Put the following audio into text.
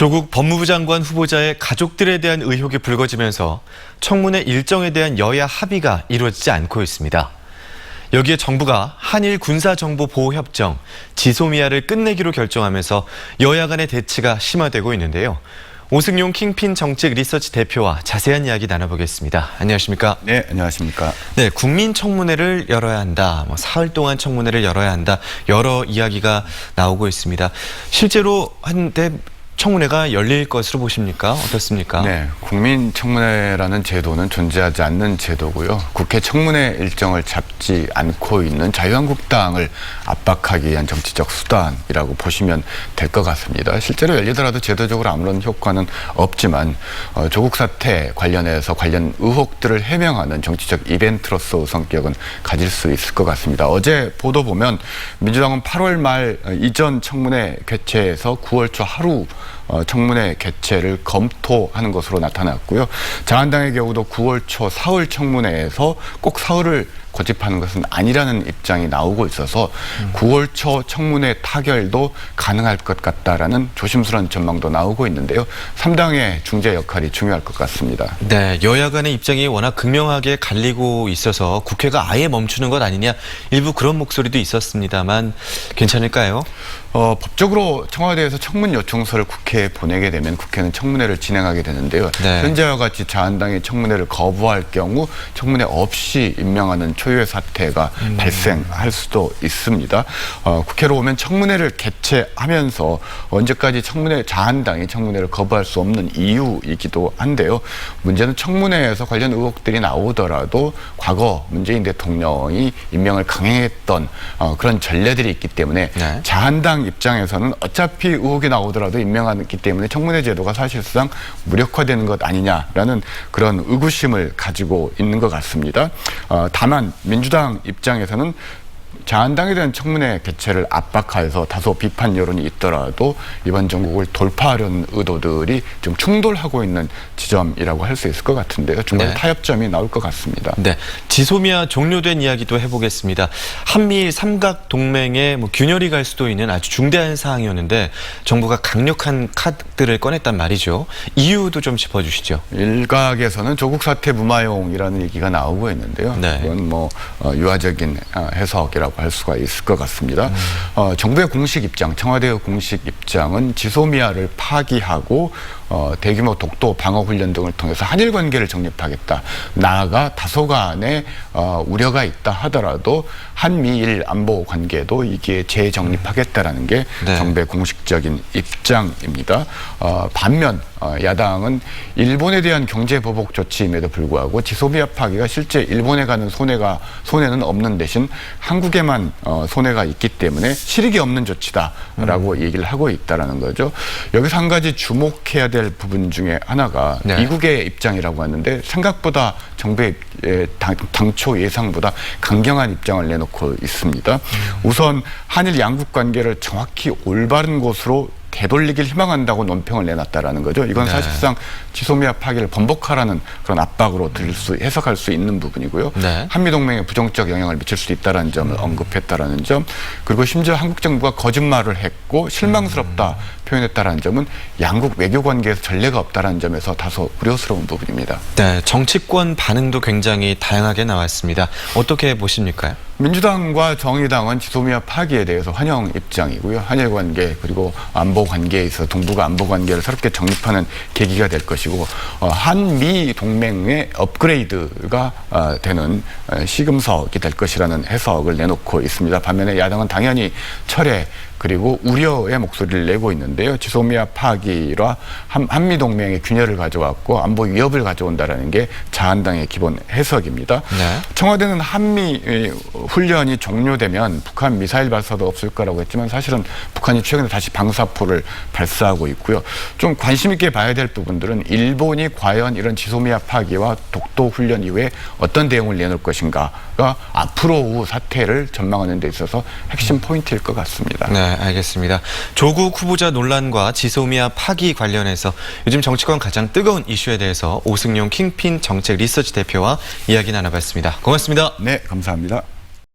조국 법무부 장관 후보자의 가족들에 대한 의혹이 불거지면서 청문회 일정에 대한 여야 합의가 이루어지지 않고 있습니다. 여기에 정부가 한일 군사정보보호협정 지소미아를 끝내기로 결정하면서 여야 간의 대치가 심화되고 있는데요. 오승용 킹핀 정책 리서치 대표와 자세한 이야기 나눠보겠습니다. 안녕하십니까? 네, 안녕하십니까? 네, 국민청문회를 열어야 한다. 사흘 동안 청문회를 열어야 한다. 여러 이야기가 나오고 있습니다. 실제로 한때 청문회가 열릴 것으로 보십니까? 어떻습니까? 네, 국민청문회라는 제도는 존재하지 않는 제도고요. 국회 청문회 일정을 잡지 않고 있는 자유한국당을 압박하기 위한 정치적 수단이라고 보시면 될 것 같습니다. 실제로 열리더라도 제도적으로 아무런 효과는 없지만 조국 사태 관련해서 관련 의혹들을 해명하는 정치적 이벤트로서 성격은 가질 수 있을 것 같습니다. 어제 보도 보면 민주당은 8월 말 이전 청문회 개최에서 9월 초 하루 청문회 개최를 검토하는 것으로 나타났고요. 자한당의 경우도 9월 초 사흘 청문회에서 꼭 사흘을 고집하는 것은 아니라는 입장이 나오고 있어서 9월 초 청문회 타결도 가능할 것 같다라는 조심스러운 전망도 나오고 있는데요. 3당의 중재 역할이 중요할 것 같습니다. 네, 여야 간의 입장이 워낙 극명하게 갈리고 있어서 국회가 아예 멈추는 것 아니냐 일부 그런 목소리도 있었습니다만 괜찮을까요? 법적으로 청와대에서 청문 요청서를 국회에 보내게 되면 국회는 청문회를 진행하게 되는데요. 네. 현재와 같이 자한당이 청문회를 거부할 경우 청문회 없이 임명하는 초유의 사태가 발생할 수도 있습니다. 국회로 오면 청문회를 개최하면서 언제까지 자한당이 청문회를 거부할 수 없는 이유이기도 한데요. 문제는 청문회에서 관련 의혹들이 나오더라도 과거 문재인 대통령이 임명을 강행했던 그런 전례들이 있기 때문에 네. 자한당 입장에서는 어차피 의혹이 나오더라도 임명하기 때문에 청문회 제도가 사실상 무력화되는 것 아니냐라는 그런 의구심을 가지고 있는 것 같습니다. 다만 민주당 입장에서는 자한당에 대한 청문회 개최를 압박해서 다소 비판 여론이 있더라도 이번 정국을 돌파하려는 의도들이 좀 충돌하고 있는 지점이라고 할 수 있을 것 같은데요. 중간에 네. 타협점이 나올 것 같습니다. 네, 지소미아 종료된 이야기도 해보겠습니다. 한미일 삼각동맹에 균열이 갈 수도 있는 아주 중대한 사항이었는데 정부가 강력한 카드를 꺼냈단 말이죠. 이유도 좀 짚어주시죠. 일각에서는 조국 사태 무마용이라는 얘기가 나오고 있는데요. 네. 그건 유화적인 해석이라고 할 수가 있을 것 같습니다. 정부의 공식 입장, 청와대의 공식 입장은 지소미아를 파기하고 대규모 독도 방어 훈련 등을 통해서 한일 관계를 정립하겠다. 나아가 다소간의 우려가 있다 하더라도 한미일 안보 관계도 이게 재정립하겠다라는 게 네. 정부의 공식적인 입장입니다. 반면 야당은 일본에 대한 경제 보복 조치임에도 불구하고 지소미아 파기가 실제 일본에 가는 손해는 없는 대신 한국에만 손해가 있기 때문에 실익이 없는 조치다라고 얘기를 하고 있다라는 거죠. 여기서 한 가지 주목해야 될 부분 중에 하나가 네. 미국의 입장이라고 하는데 생각보다 정부의 당초 예상보다 강경한 입장을 내놓고 있습니다. 우선 한일 양국 관계를 정확히 올바른 곳으로 되돌리길 희망한다고 논평을 내놨다라는 거죠. 이건 네. 사실상 지소미아 파기를 번복하라는 그런 압박으로 해석할 수 있는 부분이고요. 네. 한미동맹에 부정적 영향을 미칠 수 있다는 점을 언급했다라는 점, 그리고 심지어 한국 정부가 거짓말을 했고 실망스럽다 표현했다라는 점은 양국 외교 관계에서 전례가 없다라는 점에서 다소 우려스러운 부분입니다. 네, 정치권 반응도 굉장히 다양하게 나왔습니다. 어떻게 보십니까? 민주당과 정의당은 지소미아 파기에 대해서 환영 입장이고요. 한일 관계 그리고 안보 관계에 있어서 동북아 안보 관계를 새롭게 정립하는 계기가 될 것이고 한미 동맹의 업그레이드가 되는 시금석이 될 것이라는 해석을 내놓고 있습니다. 반면에 야당은 당연히 철회 그리고 우려의 목소리를 내고 있는데요. 지소미아 파기라 한미동맹의 균열을 가져왔고 안보 위협을 가져온다는 게 자한당의 기본 해석입니다. 네. 청와대는 한미 훈련이 종료되면 북한 미사일 발사도 없을 거라고 했지만 사실은 북한이 최근에 다시 방사포를 발사하고 있고요. 좀 관심 있게 봐야 될 부분들은 일본이 과연 이런 지소미아 파기와 독도 훈련 이후에 어떤 대응을 내놓을 것인가가 앞으로 사태를 전망하는 데 있어서 핵심 포인트일 것 같습니다. 네, 알겠습니다. 조국 후보자 논란과 지소미아 파기 관련해서 요즘 정치권 가장 뜨거운 이슈에 대해서 오승용 킹핀 정책 리서치 대표와 이야기 나눠봤습니다. 고맙습니다. 네, 감사합니다.